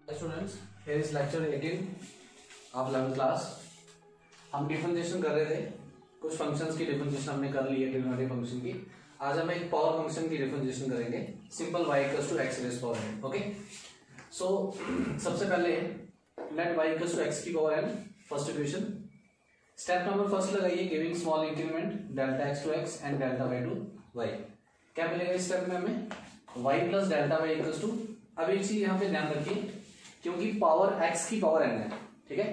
Students, here is lecture 18 of 11th class. हम differentiation कर रहे थे, कुछ फंक्शंस की डिफरेंशिएशन हमने कर ली है ट्रिग्नोमेट्रिक फंक्शन की। आज हम एक पावर फंक्शन की डिफरेंशिएशन करेंगे, simple y equals to x raise power n। Okay, so सबसे पहले let y equals to x की power n, first equation. Step number first लगाइए, giving small increment delta x to x and delta y to y। क्या मिलेगा इस step में हमें? y plus delta y equals to, अब एक चीज यहाँ पे ध्यान रखिए, क्योंकि पावर x की पावर n है, ठीक है,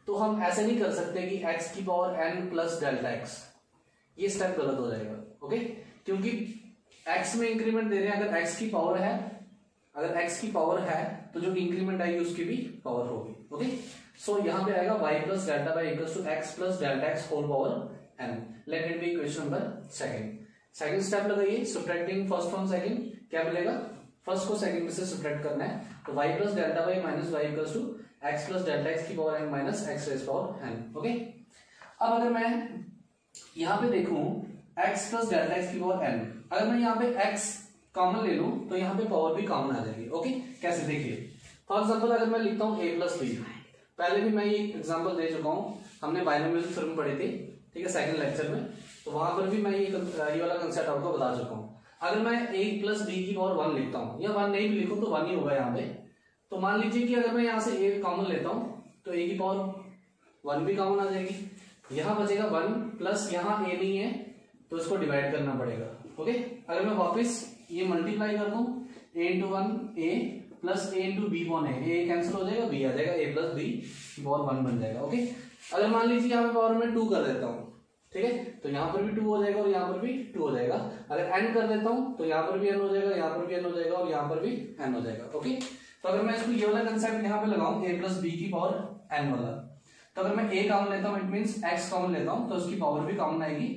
तो हम ऐसे नहीं कर सकते कि x की power n plus delta x, ये स्टेप गलत हो जाएगा। ओके, क्योंकि x में इंक्रीमेंट दे रहे हैं, अगर x की पावर है, अगर x की पावर है तो जो इंक्रीमेंट आएगी उसकी भी पावर होगी। ओके, सो यहाँ पे आएगा y plus delta y equals to x plus delta x whole power n। Let it be equation number second. Second step लगाइए, सब्ट्रैक्टिंग फर्स्ट फ्रॉम सेकंड, क्या मिलेगा? फर्स्ट को सेकंड में से सब्ट्रैक्ट करना है, तो y plus delta y minus y equals to x plus delta x की power n minus x raise power n। Okay, अब अगर मैं यहाँ पे देखूं x प्लस डेल्टा x की पावर n, अगर मैं यहाँ पे x कॉमन ले लूं तो यहाँ पे पावर भी कॉमन आ जाएगी। ओके, कैसे? देखिए, फॉर एग्जाम्पल अगर मैं लिखता हूँ a प्लस b, पहले भी मैं ये एग्जाम्पल दे चुका हूँ, हमने बाइनोमियल थ्योरम पढ़ी थी, ठीक है, सेकंड लेक्चर में, तो वहां पर भी मैं ये वाला कंसेप्ट आपको बता चुका हूँ। अगर मैं a प्लस b की पावर 1 लिखता हूँ, या 1 नहीं भी लिखूं तो 1 ही होगा यहाँ पे, तो मान लीजिए कि अगर मैं यहाँ से a कॉमन लेता हूँ तो a की पावर 1 भी कॉमन आ जाएगी, यहाँ बचेगा 1 प्लस यहाँ a नहीं है तो इसको डिवाइड करना पड़ेगा। ओके, अगर मैं वापस ये मल्टीप्लाई कर दूं, a into 1 a plus a into b upon a cancel हो जाएगा, b आ जाएगा, a प्लस b की पावर 1 बन जाएगा। ओके, अगर मान लीजिए यहाँ पे पावर में 2 कर देता हूँ, ठीक है, तो यहाँ पर भी 2 हो जाएगा और यहाँ पर भी 2 हो जाएगा। अगर n कर देता हूँ तो यहाँ पर भी n हो जाएगा, यहाँ पर भी n हो जाएगा और यहाँ पर भी n हो जाएगा। ओके, तो अगर मैं इसको ये वाला कंसेप्ट यहाँ पे लगाऊं a प्लस b की पावर n वाला, तो अगर मैं a कॉमन लेता हूँ, इट मीन्स x कॉमन लेता हूँ, तो उसकी पावर भी कॉमन आएगी,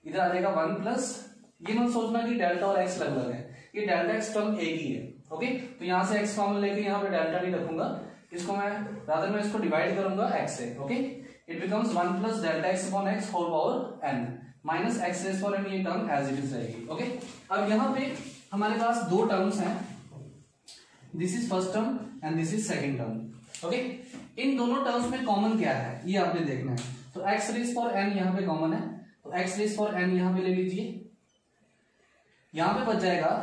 इधर आ जाएगा 1 प्लस, ये मत सोचना कि डेल्टा और x अलग अलग है, ये डेल्टा x टर्म एक ही है। ओके, तो यहाँ से x कॉमन लेके यहाँ पे डेल्टा नहीं रखूंगा, इसको मैं इसको डिवाइड करूंगा x से। Okay, it becomes 1 plus delta x upon x whole power n minus x raise power n, ये टर्म एज इट इज रहेगी। ओके, अब यहाँ पे हमारे पास दो टर्म्स हैं, this is first term and this is second term. Okay, इन दोनों टर्म्स में कॉमन क्या है ये आपने देखना है, तो x रेज़ पावर n यहाँ पे कॉमन है, तो x रेज़ पावर n यहाँ पे ले लीजिए, यहाँ पे बच जाएगा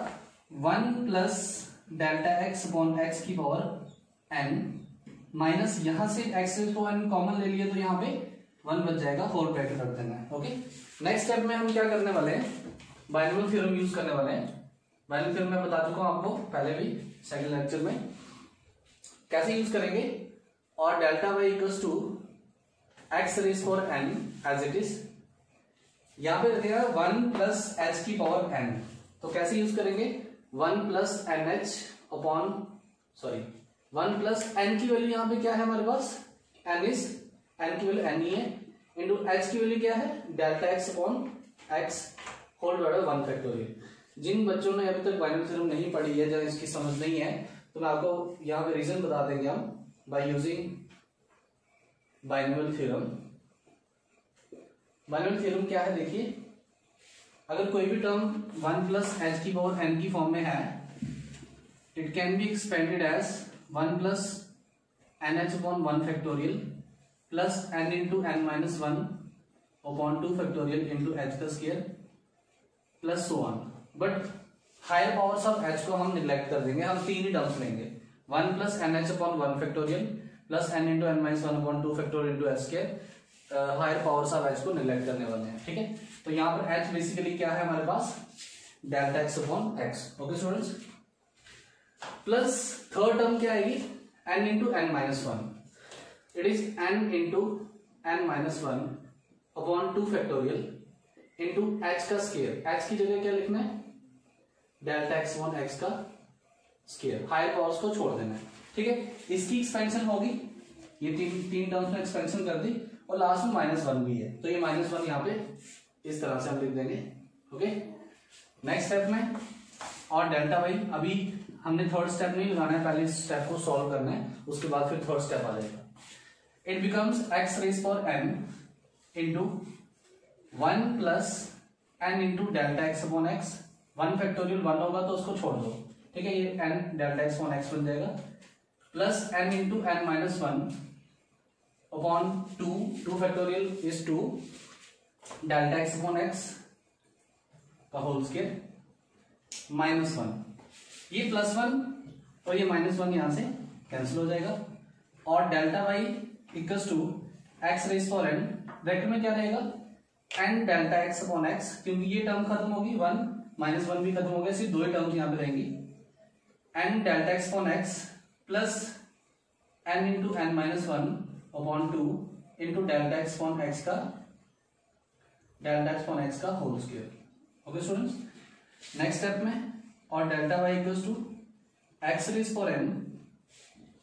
1 plus delta x upon x की पावर n माइनस यहाँ से x raise power n common ले लिए तो यहाँ पे 1 बच जाएगा, होल ब्रैकेट रख देना है। ओके, नेक्स्ट स्टेप में हम क्या करने वाले हैं? बाइनोमियल थ्योरम यूज करने वाले हैं। बाइनोमियल थ्योरम मैं बता चुका हूं आपको पहले भी सेकंड लेक्चर में, कैसे यूज करेंगे, और delta y equals to x raise power n as it is, यहाँ पे रखेगा 1 प्लस h की पावर n, तो कैसे यूज करेंगे? 1 plus nh upon 1 plus n की वैल्यू यहाँ पे क्या है हमारे पास? n की वैल्यू n ही है, इंटू h की वैल्यू क्या है? Delta x upon x whole divided 1 factorial. जिन बच्चों ने अभी तक बाइनोमियल थ्योरम नहीं पढ़ी है, जब इसकी समझ नहीं है, तो मैं आपको यहाँ पे रीजन बता देंगे हम by using binomial theorem. Binomial theorem क्या है? देखिए, अगर कोई भी टर्म 1 प्लस h की पावर n की फॉर्म में है, it can be expanded as 1 plus nh upon 1 factorial plus n into n minus 1 upon 2 factorial into h का square plus so on. But higher powers of h को हम neglect कर देंगे, हम तीन ही टर्म्स लेंगे, 1 plus nh upon 1 factorial plus n into n minus 1 upon 2 factorial into h square. Higher powers of h को neglect करने वाले हैं, ठीक है। तो यहाँ पर h बेसिकली क्या है हमारे पास? Delta x upon x। Okay students, plus third term क्या आएगी? n into n minus 1, it is n into n minus 1 upon 2 factorial into h का स्क्वायर। h की जगह क्या लिखना है? डेल्टा x अपॉन x का स्क्वायर, हायर पावर्स को छोड़ देना है, ठीक है। इसकी एक्सपेंशन होगी, ये तीन टर्म्स में एक्सपेंशन कर दी, और लास्ट में -1 भी है, तो ये -1 यहाँ पे इस तरह से हम लिख देंगे। ओके, नेक्स्ट स्टेप में, और डेल्टा y, अभी हमने थर्ड स्टेप नहीं लगाना है, पहले इस स्टेप को सॉल्व करना है, उसके बाद फिर थर्ड स्टेप आ जाएगा। It becomes x raise power n into 1 plus n into delta x upon x, 1 factorial 1 होगा तो उसको छोड़ दो, ठीक है, ये n delta x upon x बन जाएगा, plus n into n minus one upon two factorial is 2 delta x upon x का होल स्क्वायर माइनस वन, ये प्लस वन और ये माइनस वन यहां से कैंसिल हो जाएगा, और delta Y equals to x raise for N, bracket में क्या रहेगा N delta x upon X, क्योंकि ये टर्म खत्म होगी, वन माइनस वन भी खत्म हो गया, सिर्फ दो ही टर्म्स यहाँ पे रहेंगी, n delta x upon x plus n into n minus one upon two into delta x upon x का whole square. Okay students, next step में, और delta Y equals to x raise for n,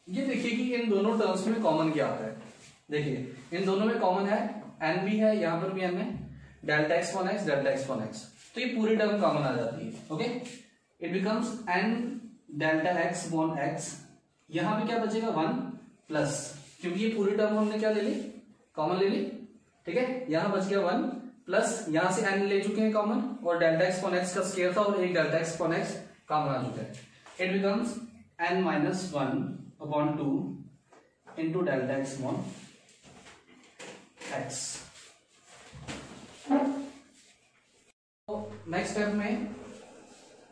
ये देखिए कि इन दोनों terms में common क्या आता है, देखिए इन दोनों में कॉमन है, एन भी है, यहां पर भी एन है, delta x upon x, delta x upon x, तो ये पूरी टर्म कॉमन आ जाती है। Okay, it becomes N delta x upon x, यहां पे क्या बचेगा वन प्लस, क्योंकि ये पूरी टर्म हमने क्या ले ली, कॉमन ले ली, ठीक है, यहां बच गया वन प्लस, यहां से एन ले चुके हैं कॉमन, और डेल्टा एक्स अपॉन एक्स का स्क्वायर था और एक delta x upon x common आ चुका है, it becomes n minus one upon two into delta x upon x. Next step में,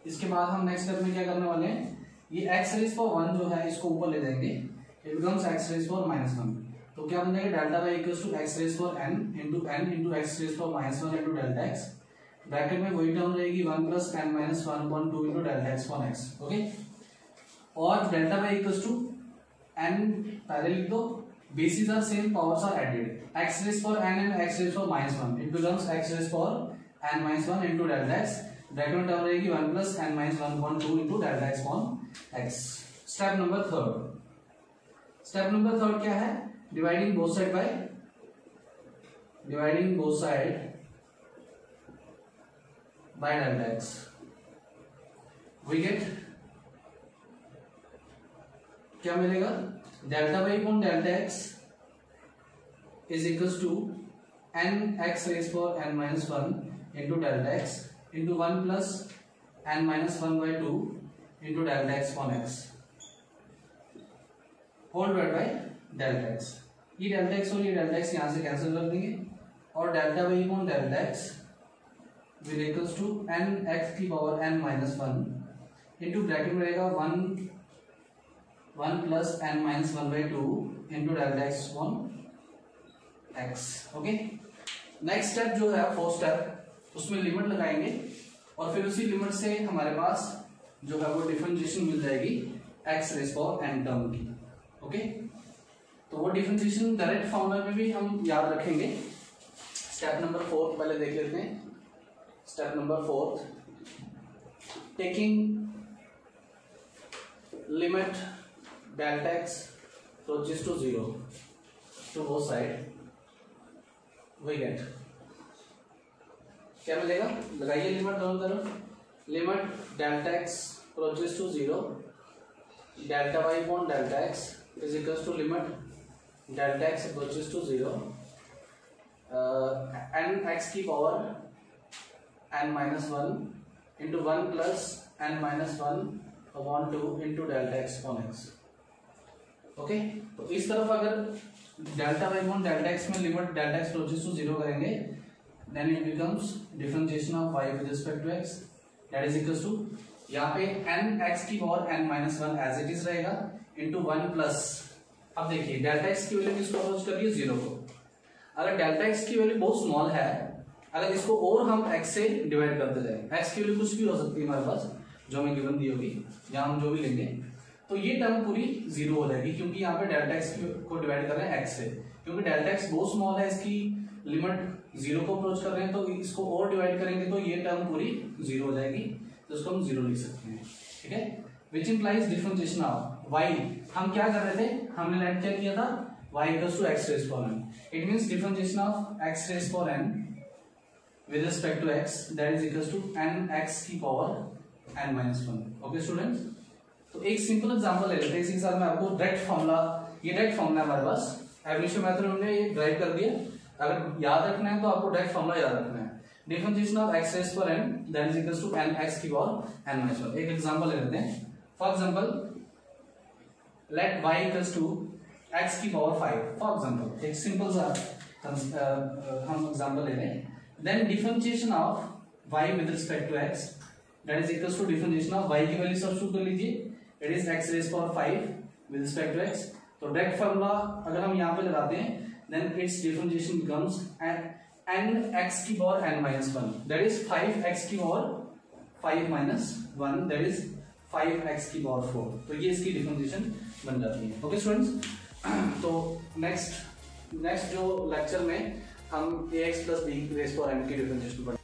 इसके बाद हम नेक्स्ट स्टेप में क्या करने वाले हैं, ये एक्स रेज फॉर वन जो है इसको ऊपर ले जाएंगे, it becomes x raise for minus one, तो क्या बन जाएगा delta Y equals to x raise for n into x raise for minus one into delta x, bracket में वही टर्म रहेगी one plus N minus one upon two into delta x upon x. Okay, और delta Y equals to n, पहले लिख दो, bases are same, powers are added, x raised for n and x raised for minus 1, it becomes x raised for n minus 1 into delta x, bracket में term रहेगी 1 plus n minus 1 upon 2 into delta x upon x। Step number third क्या है, dividing both side by delta x, we get क्या मिलेगा, delta Y upon delta x is equals to N X raise for N minus one into delta X into one plus N minus one by two into delta x upon X whole divide by delta X, ये delta X और ये delta x यहां से cancel कर देंगे, और delta Y upon delta x will equals to N x की power n minus one into bracket में रहेगा one plus N minus one by two into delta x upon x. Okay, next step जो है fourth step, उसमें limit लगाएंगे, और फिर उसी लिमिट से हमारे पास जो है वो डिफरेंशिएशन मिल जाएगी X raise for N term की। ओके, तो वो डिफरेंशिएशन डायरेक्ट फॉर्मूला में भी हम याद रखेंगे। स्टेप नंबर 4 पहले देख लेते हैं। Step number 4, taking limit delta x approaches to 0 to both side, we get क्या मिलेगा, लगाइए लिमिट दोनों तरफ, limit delta x approaches to 0, delta Y upon delta x is equals to limit delta x approaches to 0 n x की power n minus one into one plus N minus one upon two into delta x upon x. Okay, तो इस तरफ अगर delta Y upon delta x में limit delta x approaches to 0 करेंगे, then it becomes differentiation of y with respect to x, that is equals to, यहाँ पे n x की power n minus one as it is रहेगा into one plus, अब देखिए delta X की value किसको approach कर रही है, 0 को। अगर डेल्टा एक्स की वैल्यू बहुत स्मॉल है, अगर इसको और हम x से डिवाइड करते जाए, x की वैल्यू कुछ भी हो सकती है हमारे पास, जो हमें गिवन दी होगी, या हम जो भी लेंगे, तो ये टर्म पूरी 0 हो जाएगी, क्योंकि यहाँ पे डेल्टा एक्स को डिवाइड कर रहे हैं x से, क्योंकि डेल्टा एक्स बहुत स्मॉल है, इसकी लिमिट 0 को अप्रोच कर रहे हैं, तो इसको और डिवाइड करेंगे तो ये टर्म पूरी 0 हो जाएगी, तो इसको हम 0 लिख सकते हैं। ठीक है, which implies differentiation of y, हम क्या कर रहे थे, हमने लेट क्या किया था, y equals to x raise for n, it means differentiation of x raise for n with respect to x, that is equals to n x की power n minus one. Okay students, तो एक simple example ले लेते हैं, इसी के साथ मैं आपको डायरेक्ट फॉर्मूला, ये डायरेक्ट फॉर्मूला है हमारे पास, एवरेज मेथड हमने ये ड्राइव कर दिया, अगर याद रखना है तो आपको डायरेक्ट फॉर्मूला याद रखना है, differentiation of x raise for n that is equals to n x की पावर n माइनस वन। एक एग्जांपल ले लेते हैं, for example let y equals to x की पावर 5 फॉर एग्जांपल, एक सिंपल सा हम एग्जांपल ले रहे हैं. Then differentiation of y with respect to x that is equals to differentiation of y की वैल्यू सब्स्टिट्यूट कर लीजिए, it is x raise power 5 with respect to x. तो डायरेक्ट फार्मूला अगर हम यहाँ पे लगाते हैं then it's differentiation becomes n x की power n minus 1 that is 5x की power 5 minus 1 that is 5x की पावर 4. तो ये इसकी डिफरेंशिएशन बन जाती है. ओके स्टूडेंट्स, तो नेक्स्ट जो लेक्चर में हम ax plus b raise power n की डिफरेंशिएशन